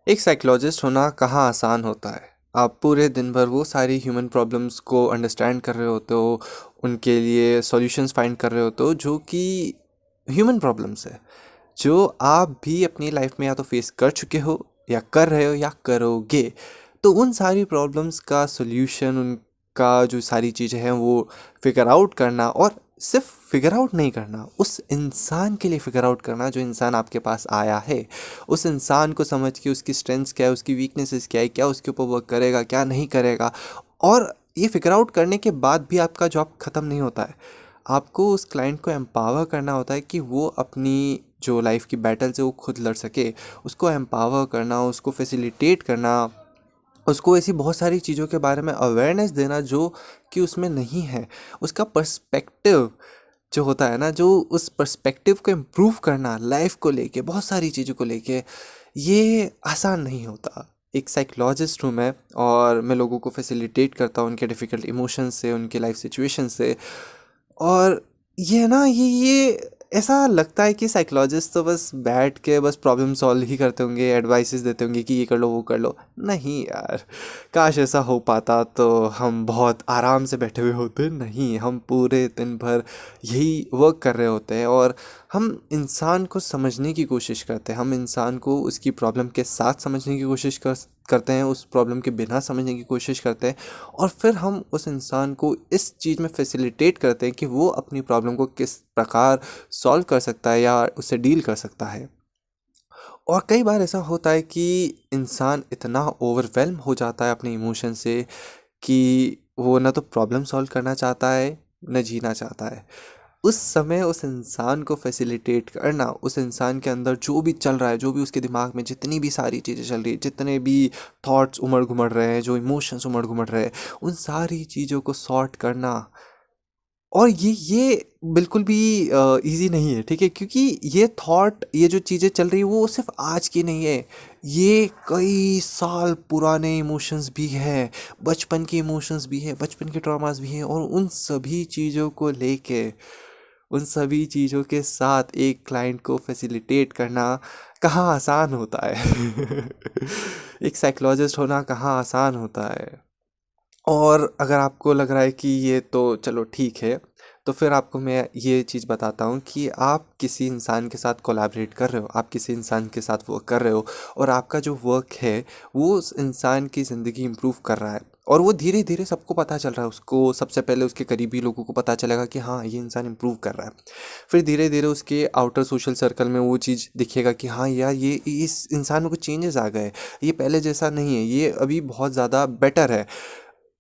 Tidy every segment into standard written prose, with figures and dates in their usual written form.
एक साइकोलॉजिस्ट होना कहाँ आसान होता है। आप पूरे दिन भर वो सारी ह्यूमन प्रॉब्लम्स को अंडरस्टैंड कर रहे होते हो, उनके लिए सॉल्यूशंस फाइंड कर रहे होते हो जो कि ह्यूमन प्रॉब्लम्स है, जो आप भी अपनी लाइफ में या तो फेस कर चुके हो या कर रहे हो या करोगे। तो उन सारी प्रॉब्लम्स का सॉल्यूशन, उनका जो सारी चीज़ें हैं वो फिगर आउट करना, और सिर्फ फिगर आउट नहीं करना, उस इंसान के लिए फिगर आउट करना जो इंसान आपके पास आया है। उस इंसान को समझ के उसकी स्ट्रेंथ्स क्या है, उसकी वीकनेसेस क्या है, क्या उसके ऊपर वर्क करेगा, क्या नहीं करेगा। और ये फिगर आउट करने के बाद भी आपका जॉब ख़त्म नहीं होता है। आपको उस क्लाइंट को एम्पावर करना होता है कि वो अपनी जो लाइफ की बैटल्स है वो खुद लड़ सके। उसको एम्पावर करना, उसको फैसिलिटेट करना, उसको ऐसी बहुत सारी चीज़ों के बारे में अवेयरनेस देना जो कि उसमें नहीं है। उसका पर्सपेक्टिव जो होता है ना, जो उस पर्सपेक्टिव को इम्प्रूव करना लाइफ को लेके, बहुत सारी चीज़ों को लेके, ये आसान नहीं होता। एक साइकोलॉजिस्ट हूँ मैं, और मैं लोगों को फैसिलिटेट करता हूँ उनके डिफ़िकल्ट इमोशंस से, उनके लाइफ सिचुएशन से। और ये ना, ये ऐसा लगता है कि साइकोलॉजिस्ट तो बस बैठ के बस प्रॉब्लम सॉल्व ही करते होंगे, एडवाइसेस देते होंगे कि ये कर लो वो कर लो। नहीं यार, काश ऐसा हो पाता तो हम बहुत आराम से बैठे हुए होते। नहीं, हम पूरे दिन भर यही वर्क कर रहे होते हैं, और हम इंसान को समझने की कोशिश करते हैं। हम इंसान को उसकी प्रॉब्लम के साथ समझने की कोशिश करते हैं, उस प्रॉब्लम के बिना समझने की कोशिश करते हैं। और फिर हम उस इंसान को इस चीज़ में फैसिलिटेट करते हैं कि वो अपनी प्रॉब्लम को किस प्रकार सॉल्व कर सकता है या उससे डील कर सकता है। और कई बार ऐसा होता है कि इंसान इतना ओवरवेल्म हो जाता है अपने इमोशन से कि वो ना तो प्रॉब्लम सॉल्व करना चाहता है, न जीना चाहता है। उस समय उस इंसान को फैसिलिटेट करना, उस इंसान के अंदर जो भी चल रहा है, जो भी उसके दिमाग में जितनी भी सारी चीज़ें चल रही है, जितने भी थॉट्स उमड़ घुमड़ रहे हैं, जो इमोशंस उमड़ घुमड़ रहे हैं, उन सारी चीज़ों को सॉर्ट करना। और ये बिल्कुल भी इजी नहीं है, ठीक है, क्योंकि ये थॉट, ये जो चीज़ें चल रही है वो सिर्फ आज की नहीं है। ये कई साल पुराने इमोशंस भी हैं, बचपन के इमोशंस भी हैं, बचपन के ट्रॉमास भी हैं। और उन सभी चीज़ों को लेके, उन सभी चीज़ों के साथ एक क्लाइंट को फैसिलिटेट करना कहाँ आसान होता है। एक साइकोलॉजिस्ट होना कहाँ आसान होता है। और अगर आपको लग रहा है कि ये तो चलो ठीक है, तो फिर आपको मैं ये चीज़ बताता हूँ कि आप किसी इंसान के साथ कोलैबोरेट कर रहे हो, आप किसी इंसान के साथ वर्क कर रहे हो, और आपका जो वर्क है वो उस इंसान की ज़िंदगी इम्प्रूव कर रहा है। और वो धीरे धीरे सबको पता चल रहा है, उसको सबसे पहले उसके करीबी लोगों को पता चलेगा कि हाँ, ये इंसान इम्प्रूव कर रहा है। फिर धीरे धीरे उसके आउटर सोशल सर्कल में वो चीज़ दिखेगा कि हाँ यार, ये इस इंसान में कुछ चेंजेस आ गए, ये पहले जैसा नहीं है, ये अभी बहुत ज़्यादा बेटर है।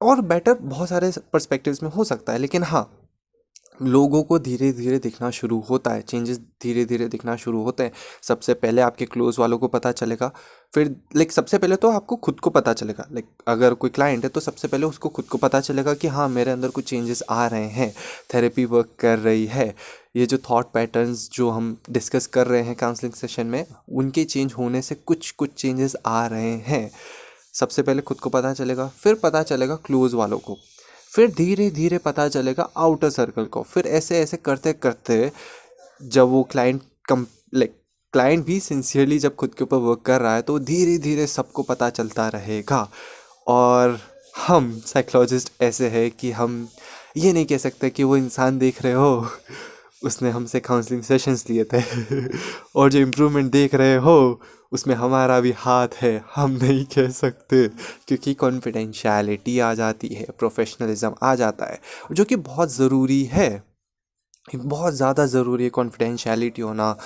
और बेटर बहुत सारे पर्सपेक्टिव्स में हो सकता है, लेकिन हाँ, लोगों को धीरे धीरे दिखना शुरू होता है, चेंजेस धीरे धीरे दिखना शुरू होते हैं। सबसे पहले आपके क्लोज वालों को पता चलेगा। फिर सबसे पहले तो आपको खुद को पता चलेगा। अगर कोई क्लाइंट है तो सबसे पहले उसको खुद को पता चलेगा कि हाँ, मेरे अंदर कुछ चेंजेस आ रहे हैं, थेरेपी वर्क कर रही है। ये जो थॉट पैटर्न्स जो हम डिस्कस कर रहे हैं काउंसलिंग सेशन में, उनके चेंज होने से कुछ कुछ चेंजेस आ रहे हैं। सबसे पहले खुद को पता चलेगा, फिर पता चलेगा क्लोज वालों को, फिर धीरे धीरे पता चलेगा आउटर सर्कल को। फिर ऐसे ऐसे करते करते जब वो क्लाइंट कम क्लाइंट भी सिंसियरली जब खुद के ऊपर वर्क कर रहा है, तो धीरे धीरे सबको पता चलता रहेगा। और हम साइकोलॉजिस्ट ऐसे हैं कि हम ये नहीं कह सकते कि वो इंसान देख रहे हो, उसने हमसे काउंसलिंग सेशंस लिए थे। और जो इम्प्रूवमेंट देख रहे हो, उसमें हमारा भी हाथ है, हम नहीं कह सकते, क्योंकि कॉन्फिडेंशियलिटी आ जाती है, प्रोफेशनलिज्म आ जाता है, जो कि बहुत ज़रूरी है। बहुत ज़्यादा ज़रूरी है कॉन्फिडेंशियलिटी होना,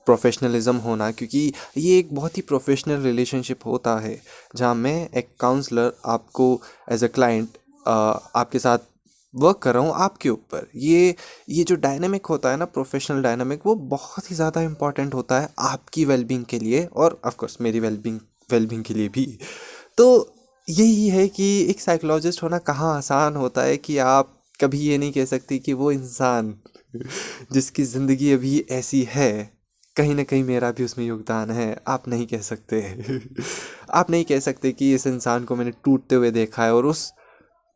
प्रोफेशनलिज्म होना, क्योंकि ये एक बहुत ही प्रोफेशनल रिलेशनशिप होता है, जहाँ मैं एक काउंसलर आपको एज अ क्लाइंट आपके साथ वर्क कर रहा हूँ आपके ऊपर। ये जो डायनामिक होता है ना, प्रोफेशनल डायनामिक, वो बहुत ही ज़्यादा इंपॉर्टेंट होता है आपकी वेलबींग के लिए, और ऑफ कोर्स मेरी वेलबींग के लिए भी। तो यही है कि एक साइकोलॉजिस्ट होना कहाँ आसान होता है कि आप कभी ये नहीं कह सकती कि वो इंसान जिसकी ज़िंदगी अभी ऐसी है, कहीं ना कहीं मेरा भी उसमें योगदान है, आप नहीं कह सकते। आप नहीं कह सकते कि इस इंसान को मैंने टूटते हुए देखा है, और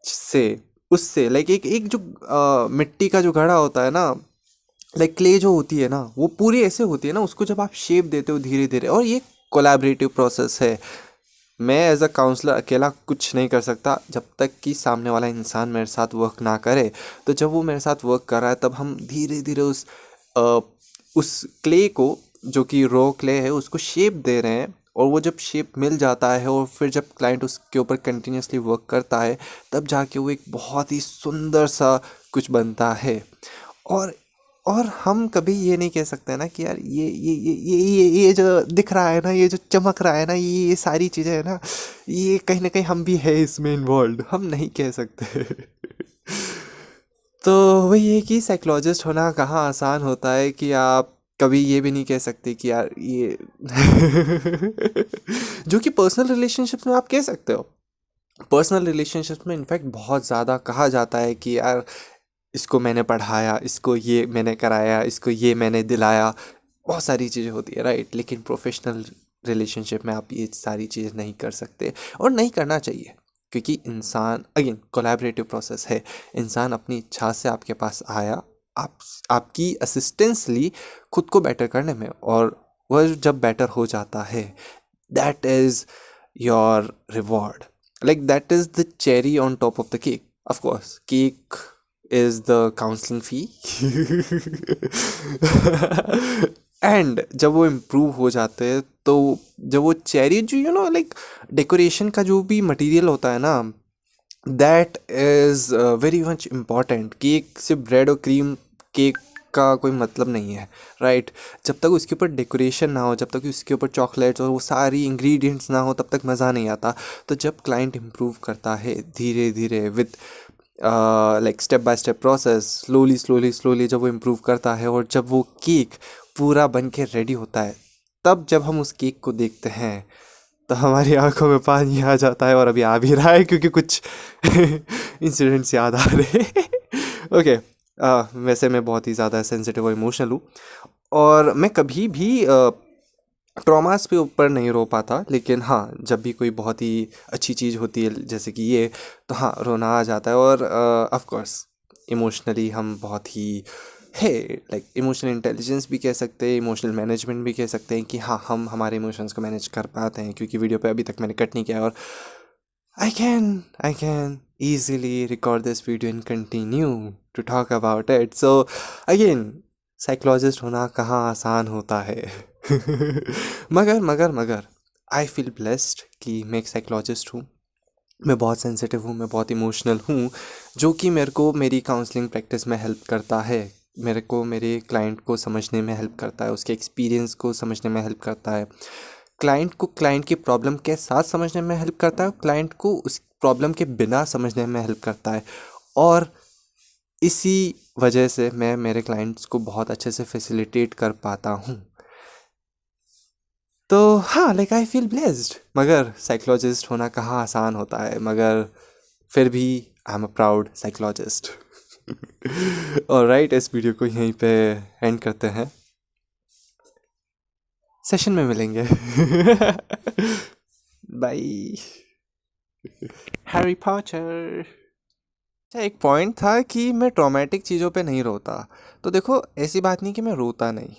से उससे एक एक जो मिट्टी का जो घड़ा होता है ना, क्ले जो होती है ना, वो पूरी ऐसे होती है ना, उसको जब आप शेप देते हो धीरे धीरे, और ये कोलैबोरेटिव प्रोसेस है। मैं एज अ काउंसलर अकेला कुछ नहीं कर सकता जब तक कि सामने वाला इंसान मेरे साथ वर्क ना करे। तो जब वो मेरे साथ वर्क कर रहा है तब हम धीरे धीरे अ, उस क्ले को, जो कि रॉ क्ले है, उसको शेप दे रहे हैं। और वो जब शेप मिल जाता है और फिर जब क्लाइंट उसके ऊपर कंटिन्यूसली वर्क करता है तब जाके वो एक बहुत ही सुंदर सा कुछ बनता है। और और हम कभी ये नहीं कह सकते ना कि यार ये जो दिख रहा है ना, ये जो चमक रहा है ना, ये सारी चीज़ें है ना, ये कहीं ना कहीं हम भी है इसमें इन्वॉल्व, हम नहीं कह सकते। तो वही है कि साइकोलॉजिस्ट होना कहाँ आसान होता है कि आप कभी ये भी नहीं कह सकते कि यार ये जो कि पर्सनल रिलेशनशिप्स में आप कह सकते हो। पर्सनल रिलेशनशिप्स में इनफैक्ट बहुत ज़्यादा कहा जाता है कि यार इसको मैंने पढ़ाया, इसको ये मैंने कराया, इसको ये मैंने दिलाया, बहुत सारी चीज़ें होती है राइट। लेकिन प्रोफेशनल रिलेशनशिप में आप ये सारी चीज़ें नहीं कर सकते और नहीं करना चाहिए, क्योंकि इंसान अगेन कोलैबोरेटिव प्रोसेस है। इंसान अपनी इच्छा से आपके पास आया, आप आपकी असिस्टेंस ली खुद को बेटर करने में, और वह जब बेटर हो जाता है that is your reward, like that is the cherry on top of the cake. Of course, cake is the counseling fee. And जब वो इम्प्रूव हो जाते हैं तो जब वो चेरी जो लाइक डेकोरेशन का जो भी मटेरियल होता है ना, that is very much important. Cake सिर्फ ब्रेड और क्रीम केक का कोई मतलब नहीं है राइट। जब तक उसके ऊपर डेकोरेशन ना हो, जब तक उसके ऊपर चॉकलेट्स और वो सारी इंग्रेडिएंट्स ना हो, तब तक मज़ा नहीं आता। तो जब क्लाइंट इम्प्रूव करता है धीरे धीरे with like step by step process, slowly slowly slowly जब वो इम्प्रूव करता है और जब वो केक पूरा बन के रेडी होता है, तब जब हम उस केक को देखते हैं तो हमारी आंखों में पानी आ जाता है, और अभी आ भी रहा है क्योंकि कुछ इंसिडेंट्स याद आ रहे हैं। ओके, वैसे मैं बहुत ही ज़्यादा सेंसिटिव और इमोशनल हूँ, और मैं कभी भी ट्रॉमास पे ऊपर नहीं रो पाता। लेकिन हाँ, जब भी कोई बहुत ही अच्छी चीज़ होती है जैसे कि ये, तो हाँ रोना आ जाता है। और ऑफ कोर्स इमोशनली हम बहुत ही है, लाइक इमोशनल इंटेलिजेंस भी कह सकते हैं, इमोशनल मैनेजमेंट भी कह सकते हैं कि हाँ हम हमारे इमोशंस को मैनेज कर पाते हैं, क्योंकि वीडियो पे अभी तक मैंने कट नहीं किया। और I can easily record this video and continue to talk about it. So again, psychologist होना कहाँ आसान होता है। मगर आई फील ब्लेस्ड कि मैं एक साइकोलॉजिस्ट हूँ। मैं बहुत सेंसिटिव हूँ, मैं बहुत इमोशनल हूँ, जो कि मेरे को मेरी काउंसलिंग प्रैक्टिस में हेल्प करता है। मेरे को मेरे क्लाइंट को समझने में हेल्प करता है, उसके एक्सपीरियंस को समझने में हेल्प करता है, क्लाइंट को क्लाइंट की प्रॉब्लम के साथ समझने में हेल्प करता है, क्लाइंट को उस प्रॉब्लम के बिना समझने में हेल्प करता है। और इसी वजह से मैं मेरे क्लाइंट्स को बहुत अच्छे से फैसिलिटेट कर पाता हूँ। तो हाँ, लाइक आई फील ब्लेस्ड। मगर साइकोलॉजिस्ट होना कहाँ आसान होता है, मगर फिर भी I am a proud psychologist. और राइट, इस वीडियो को यहीं पे एंड करते हैं, सेशन में मिलेंगे। बाय। Harry Potter. अच्छा, एक पॉइंट था कि मैं ट्रॉमेटिक चीज़ों पे नहीं रोता। तो देखो, ऐसी बात नहीं कि मैं रोता नहीं।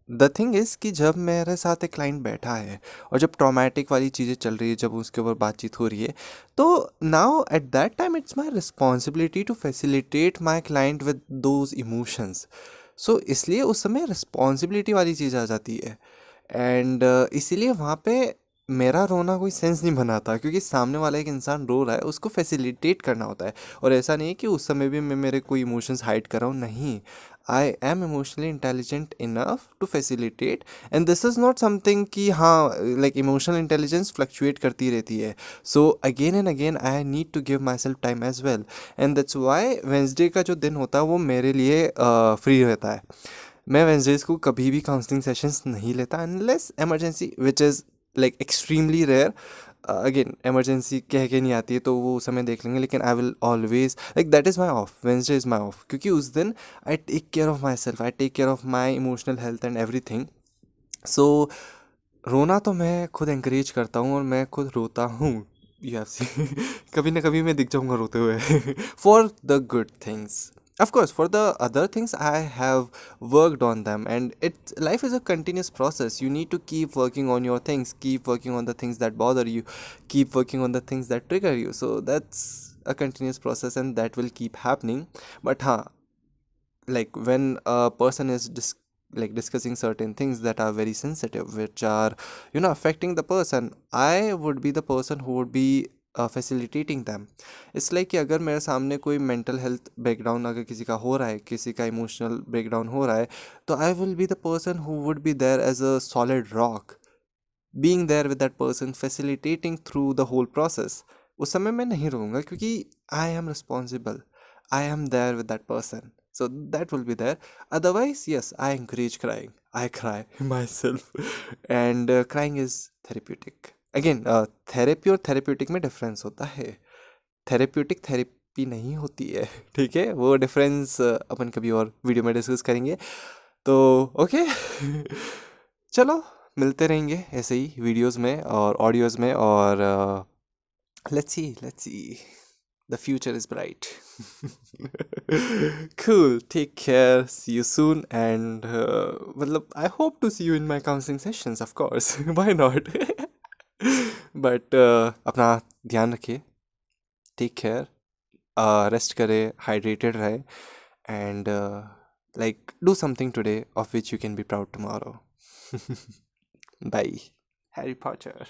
द थिंग इज़ कि जब मेरे साथ एक क्लाइंट बैठा है और जब ट्रॉमेटिक वाली चीज़ें चल रही है, जब उसके ऊपर बातचीत हो रही है, तो now at that time it's my responsibility to facilitate my client with those emotions. So इसलिए उस समय रिस्पॉन्सिबिलिटी वाली चीज़ आ जाती है। एंड इसीलिए वहाँ पे मेरा रोना कोई सेंस नहीं बनाता, क्योंकि सामने वाला एक इंसान रो रहा है, उसको फैसिलिटेट करना होता है। और ऐसा नहीं है कि उस समय भी मैं मेरे कोई इमोशंस हाइड कर रहा हूँ, नहीं। I am emotionally intelligent enough to facilitate, and this is not something कि हाँ लाइक इमोशनल इंटेलिजेंस फ्लक्चुएट करती रहती है। So again and again I need to give myself time as well, and that's why Wednesday का जो दिन होता है वो मेरे लिए फ्री रहता है। मैं वेंसडेज को कभी भी काउंसलिंग सेशंस नहीं लेता unless emergency, which is like extremely rare. Again emergency कह के नहीं आती है तो वो उस समय देख लेंगे, लेकिन I will always like that is my off, Wednesday is my off, क्योंकि उस दिन I take care of myself, I take care of my emotional health and everything. So रोना तो मैं खुद encourage करता हूँ और मैं खुद रोता हूँ। यू हैव सी कभी ना कभी मैं दिख जाऊँगा रोते हुए for the good things. Of course, for the other things, I have worked on them, and it life is a continuous process. You need to keep working on your things, keep working on the things that bother you, keep working on the things that trigger you. So that's a continuous process, and that will keep happening. But like when a person is like discussing certain things that are very sensitive, which are affecting the person, I would be the person who would be facilitating them. It's like कि अगर मेरे सामने कोई mental health breakdown अगर किसी का हो रहा है, किसी का इमोशनल ब्रेकडाउन हो रहा है, तो I will be the person who would be there as a solid rock, being there with that person, facilitating through the whole process. उस समय मैं नहीं रहूँगा क्योंकि I am responsible, I am there with that person, so that will be there. Otherwise, yes, I encourage crying. I cry myself. And crying is therapeutic. Again, therapy और therapeutic में difference होता है. थेरेप्यूटिक थेरेपी नहीं होती है. ठीक है, वो डिफरेंस अपन कभी और वीडियो में डिस्कस करेंगे. तो ओके. चलो, मिलते रहेंगे ऐसे ही वीडियोस में और ऑडियोज में, और let's see the future is bright. cool, take care, see you soon, and मतलब I hope to see you in my counseling sessions, of course. Why not? but अपना ध्यान रखिए, टेक केयर, रेस्ट करे, hydrated रहे, and like do something today of which you can be proud tomorrow. Bye. Harry Potter.